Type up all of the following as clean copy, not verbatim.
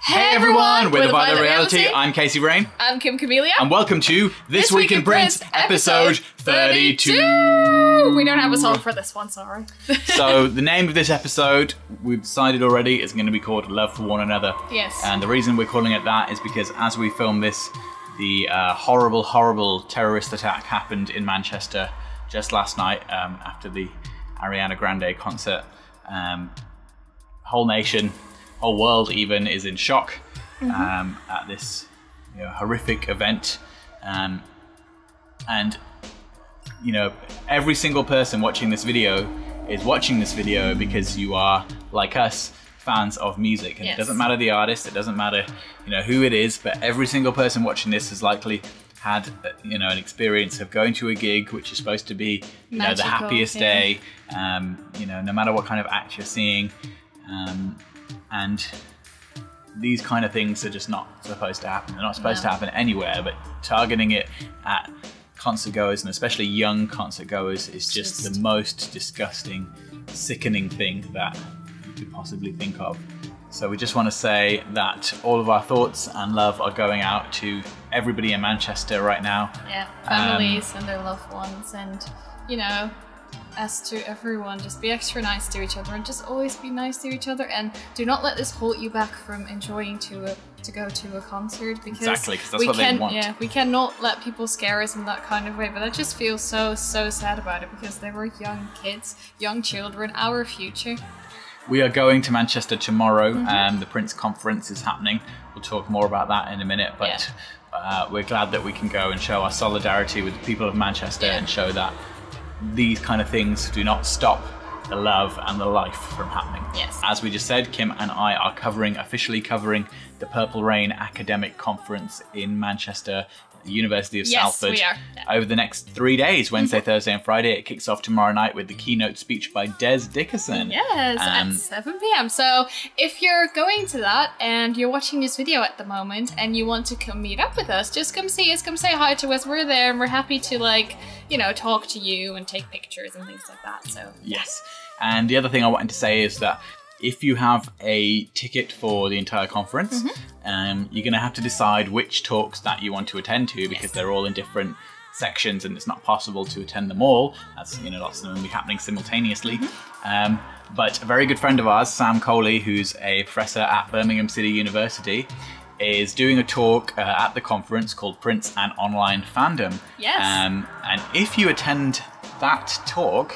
Hey everyone, we're the Violent Reality. I'm Casey Rain. I'm Kim Camellia. And welcome to This Week in Prince, episode 32. We don't have a song for this one, sorry. So the name of this episode, we've decided already, is going to be called Love for One Another. Yes. And the reason we're calling it that is because as we film this, the horrible terrorist attack happened in Manchester just last night after the Ariana Grande concert. Whole nation, whole world even, is in shock at this horrific event. And every single person watching this video is watching this video because you are, like us, fans of music. And It doesn't matter the artist, it doesn't matter who it is, but every single person watching this has likely had an experience of going to a gig which is supposed to be magical, the happiest day, no matter what kind of act you're seeing, and these kind of things are just not supposed to happen. They're not supposed to happen anywhere, but targeting it at concert goers, and especially young concert goers, is just the most disgusting, sickening thing that you could possibly think of. So we just want to say that all of our thoughts and love are going out to everybody in Manchester right now. Yeah, families and their loved ones, and as to everyone, just be extra nice to each other and just always be nice to each other, and do not let this hold you back from enjoying to go to a concert, because exactly, because that's what they want. Yeah, we cannot let people scare us in that kind of way, but I just feel so sad about it, because they were young kids, young children, our future. We are going to Manchester tomorrow, and the Prince conference is happening. We'll talk more about that in a minute, but we're glad that we can go and show our solidarity with the people of Manchester and show that these kind of things do not stop the love and the life from happening. Yes. As we just said, Kim and I are officially covering the Purple Rain Academic Conference in Manchester, the University of Salford. We are. Over the next 3 days, Wednesday, Thursday and Friday. It kicks off tomorrow night with the keynote speech by Des Dickerson. Yes, at 7 p.m. So if you're going to that and you're watching this video at the moment and you want to come meet up with us, just come see us, come say hi to us. We're there and we're happy to talk to you and take pictures and things like that. So yes. And the other thing I wanted to say is that if you have a ticket for the entire conference, you're going to have to decide which talks that you want to attend to, because they're all in different sections and it's not possible to attend them all, as lots of them will be happening simultaneously. But a very good friend of ours, Sam Coley, who's a professor at Birmingham City University, is doing a talk at the conference called Prince and Online Fandom. Yes. And if you attend that talk,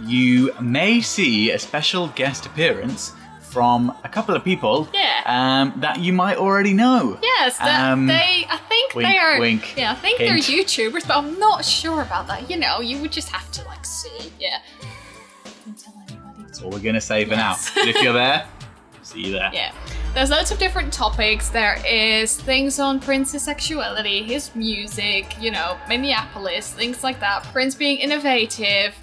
you may see a special guest appearance from a couple of people that you might already know. Yes, I think wink, they are. Wink, yeah, I think hint. they're YouTubers, but I'm not sure about that. You would just have to see. Yeah. Don't tell anybody. That's all we're gonna say for now. But if you're there, see you there. Yeah. There's loads of different topics. There is things on Prince's sexuality, his music, Minneapolis, things like that. Prince being innovative,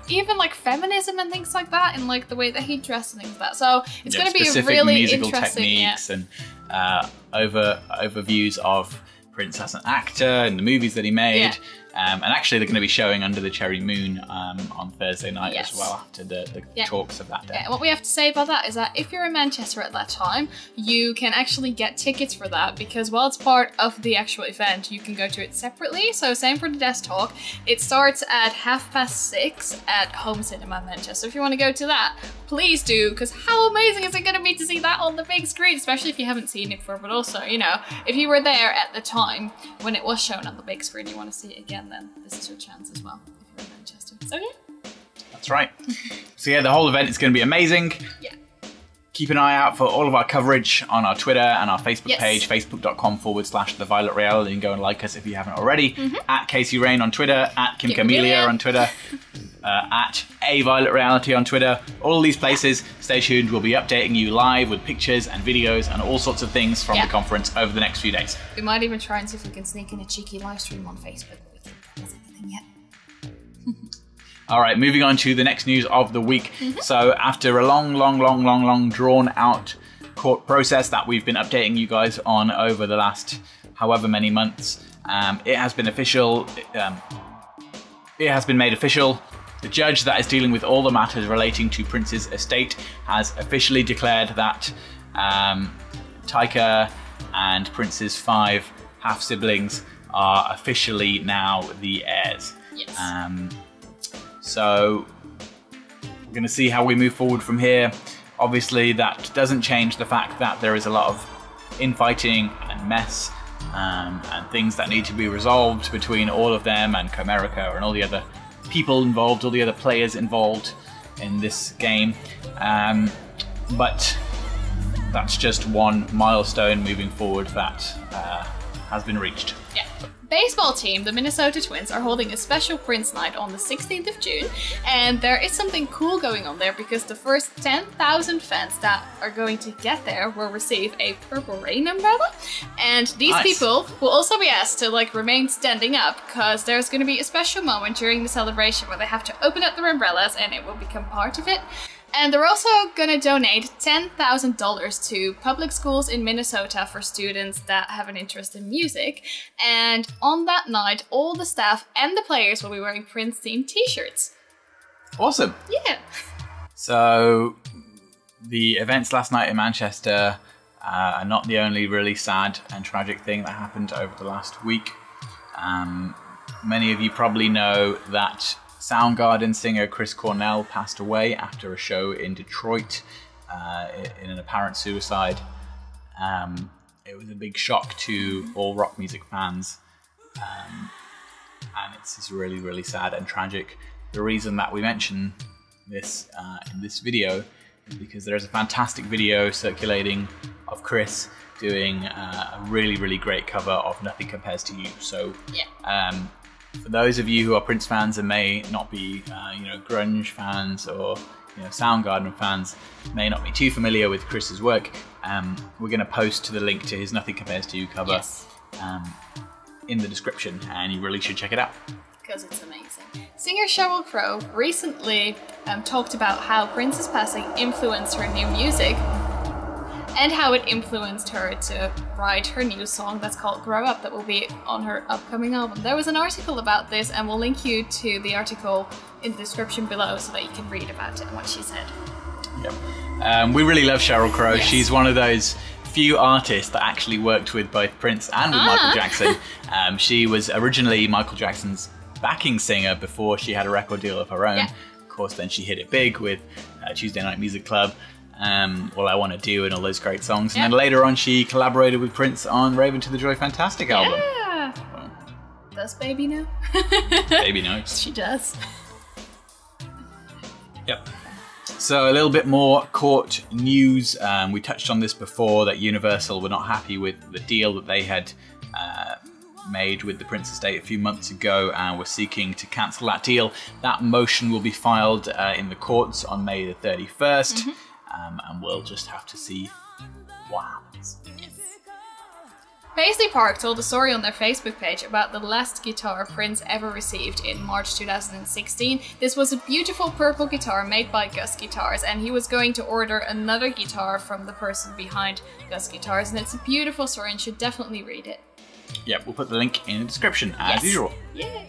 even feminism and things like that, and the way that he dressed and things like that. So it's going to be a really musical interesting techniques and overviews of Prince as an actor and the movies that he made. And actually they're going to be showing Under the Cherry Moon on Thursday night as well, after the talks of that day. Yeah, what we have to say about that is that if you're in Manchester at that time, you can actually get tickets for that, because while it's part of the actual event, you can go to it separately. So same for the desk talk. It starts at 6:30 at Home Cinema Manchester. So if you want to go to that, please do, because how amazing is it going to be to see that on the big screen, especially if you haven't seen it before, but also, if you were there at the time when it was shown on the big screen, you want to see it again, then this is your chance as well, if you're in Manchester. So yeah. That's right. So yeah, the whole event is going to be amazing. Yeah. Keep an eye out for all of our coverage on our Twitter and our Facebook page, facebook.com/The Violet Reality, and go and like us if you haven't already. At Casey Rain on Twitter, at Kim Camellia on Twitter, at A Violet Reality on Twitter. All these places, stay tuned. We'll be updating you live with pictures and videos and all sorts of things from the conference over the next few days. We might even try and see if we can sneak in a cheeky live stream on Facebook. We can't promise anything yet. All right, moving on to the next news of the week. So after a long drawn out court process that we've been updating you guys on over the last however many months, it has been official. It has been made official. The judge that is dealing with all the matters relating to Prince's estate has officially declared that Tyka and Prince's 5 half-siblings are officially now the heirs. Yes. So we're going to see how we move forward from here. Obviously, that doesn't change the fact that there is a lot of infighting and mess and things that need to be resolved between all of them and Comerica and all the other people involved, all the other players involved in this game. But that's just one milestone moving forward that has been reached. Yeah. Baseball team, the Minnesota Twins, are holding a special Prince Night on the 16th of June, and there is something cool going on there because the first 10,000 fans that are going to get there will receive a Purple Rain umbrella, and these people will also be asked to remain standing up because there's going to be a special moment during the celebration where they have to open up their umbrellas and it will become part of it. And they're also going to donate $10,000 to public schools in Minnesota for students that have an interest in music. And on that night, all the staff and the players will be wearing Prince-themed t-shirts. Awesome. Yeah. So the events last night in Manchester are not the only really sad and tragic thing that happened over the last week. Many of you probably know that Soundgarden singer Chris Cornell passed away after a show in Detroit in an apparent suicide. It was a big shock to all rock music fans, and it's just really, really sad and tragic. The reason that we mention this in this video is because there's a fantastic video circulating of Chris doing a really, really great cover of Nothing Compares to You. So yeah. For those of you who are Prince fans and may not be, grunge fans or Soundgarden fans, may not be too familiar with Chris's work, we're going to post the link to his Nothing Compares to You cover in the description, and you really should check it out. Because it's amazing. Singer Sheryl Crow recently talked about how Prince's passing influenced her new music, and how it influenced her to write her new song that's called Grow Up, that will be on her upcoming album. There was an article about this, and we'll link you to the article in the description below so that you can read about it and what she said. Yep. We really love Sheryl Crow. Yes. She's one of those few artists that actually worked with both Prince and with Michael Jackson. She was originally Michael Jackson's backing singer before she had a record deal of her own. Yeah. Of course, then she hit it big with Tuesday Night Music Club. All I Want to Do and all those great songs. And then later on she collaborated with Prince on Raven to the Joy Fantastic album. Yeah. Does Baby know? Baby knows. She does. Yep. So a little bit more court news. We touched on this before, that Universal were not happy with the deal that they had made with the Prince estate a few months ago, and were seeking to cancel that deal. That motion will be filed in the courts on May the 31st. And we'll just have to see what happens. Paisley Park told a story on their Facebook page about the last guitar Prince ever received in March 2016. This was a beautiful purple guitar made by Gus Guitars, and he was going to order another guitar from the person behind Gus Guitars, and it's a beautiful story and should definitely read it. Yeah, we'll put the link in the description as usual. Yay!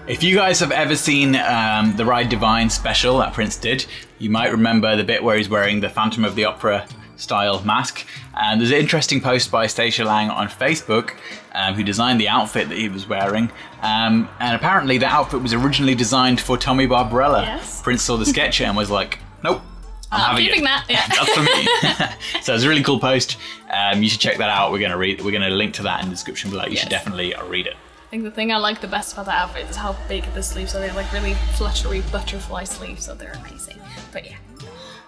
If you guys have ever seen the Ryde Dyvine special that Prince did, you might remember the bit where he's wearing the Phantom of the Opera style mask. And there's an interesting post by Stacia Lang on Facebook, who designed the outfit that he was wearing. And apparently the outfit was originally designed for Tommy Barbarella. Yes. Prince saw the sketch and was like, nope, I'm keeping that. Yeah. That's for me. So it's a really cool post. You should check that out. We're gonna link to that in the description below. You should definitely read it. I think the thing I like the best about the outfit is how big the sleeves are. They're like really fluttery butterfly sleeves, so they're amazing. But yeah.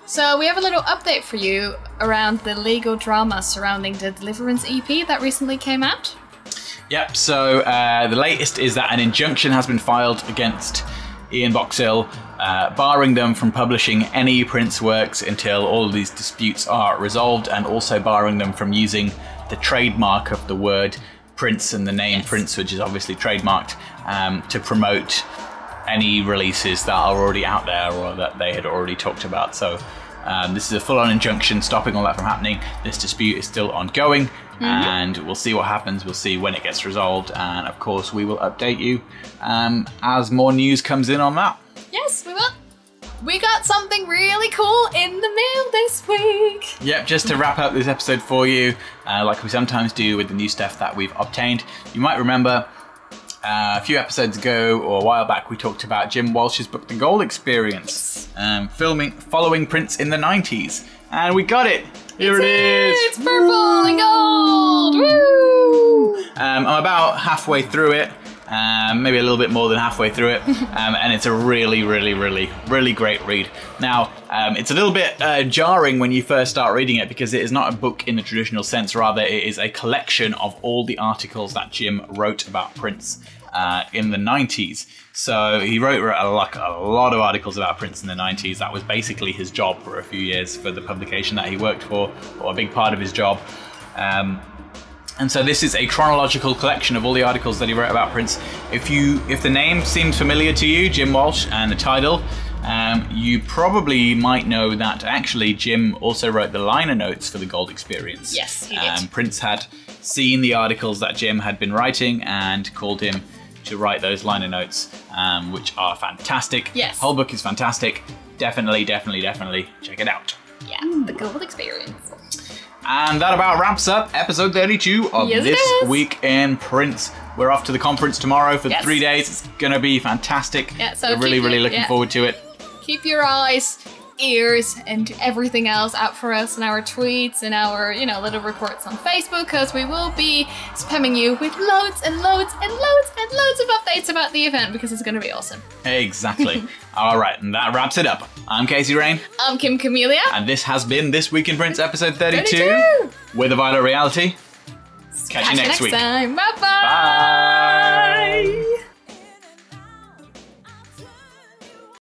So we have a little update for you around the legal drama surrounding the Deliverance EP that recently came out. Yep, so the latest is that an injunction has been filed against Ian Boxall, barring them from publishing any Prince works until all of these disputes are resolved, and also barring them from using the trademark of the word Prince and the name Prince, which is obviously trademarked, to promote any releases that are already out there or that they had already talked about. So this is a full-on injunction stopping all that from happening. This dispute is still ongoing, and we'll see what happens. We'll see when it gets resolved, and of course we will update you as more news comes in on that. Yes, we will. we got something really cool in the mail this week. Yep, just to wrap up this episode for you, like we sometimes do with the new stuff that we've obtained. You might remember a few episodes ago or a while back we talked about Jim Walsh's book The Gold Experience, following Prince in the 90s, and we got it. Here it is. It's purple and gold. Woo! I'm about halfway through it, maybe a little bit more than halfway through it, and it's a really great read. Now, it's a little bit jarring when you first start reading it because it is not a book in the traditional sense, rather it is a collection of all the articles that Jim wrote about Prince in the 90s. So he wrote a lot of articles about Prince in the 90s. That was basically his job for a few years for the publication that he worked for, or a big part of his job. And so this is a chronological collection of all the articles that he wrote about Prince. If the name seems familiar to you, Jim Walsh, and the title, you probably might know that actually Jim also wrote the liner notes for The Gold Experience. Yes, he did. Prince had seen the articles that Jim had been writing and called him to write those liner notes, which are fantastic. Yes. The whole book is fantastic. Definitely check it out. Yeah, The Gold Experience. And that about wraps up episode 32 of This Week in Prince. We're off to the conference tomorrow for 3 days. It's going to be fantastic. Yeah, so we're really looking forward to it. Keep your eyes, ears, and everything else out for us in our tweets and our, little reports on Facebook, because we will be spamming you with loads and loads and loads and loads of updates about the event, because it's going to be awesome. Exactly. All right, and that wraps it up. I'm Casey Rain. I'm Kim Camellia. And this has been This Week in Prince episode 32 with a Violet Reality. Catch you next week. Time. Bye-bye. Bye.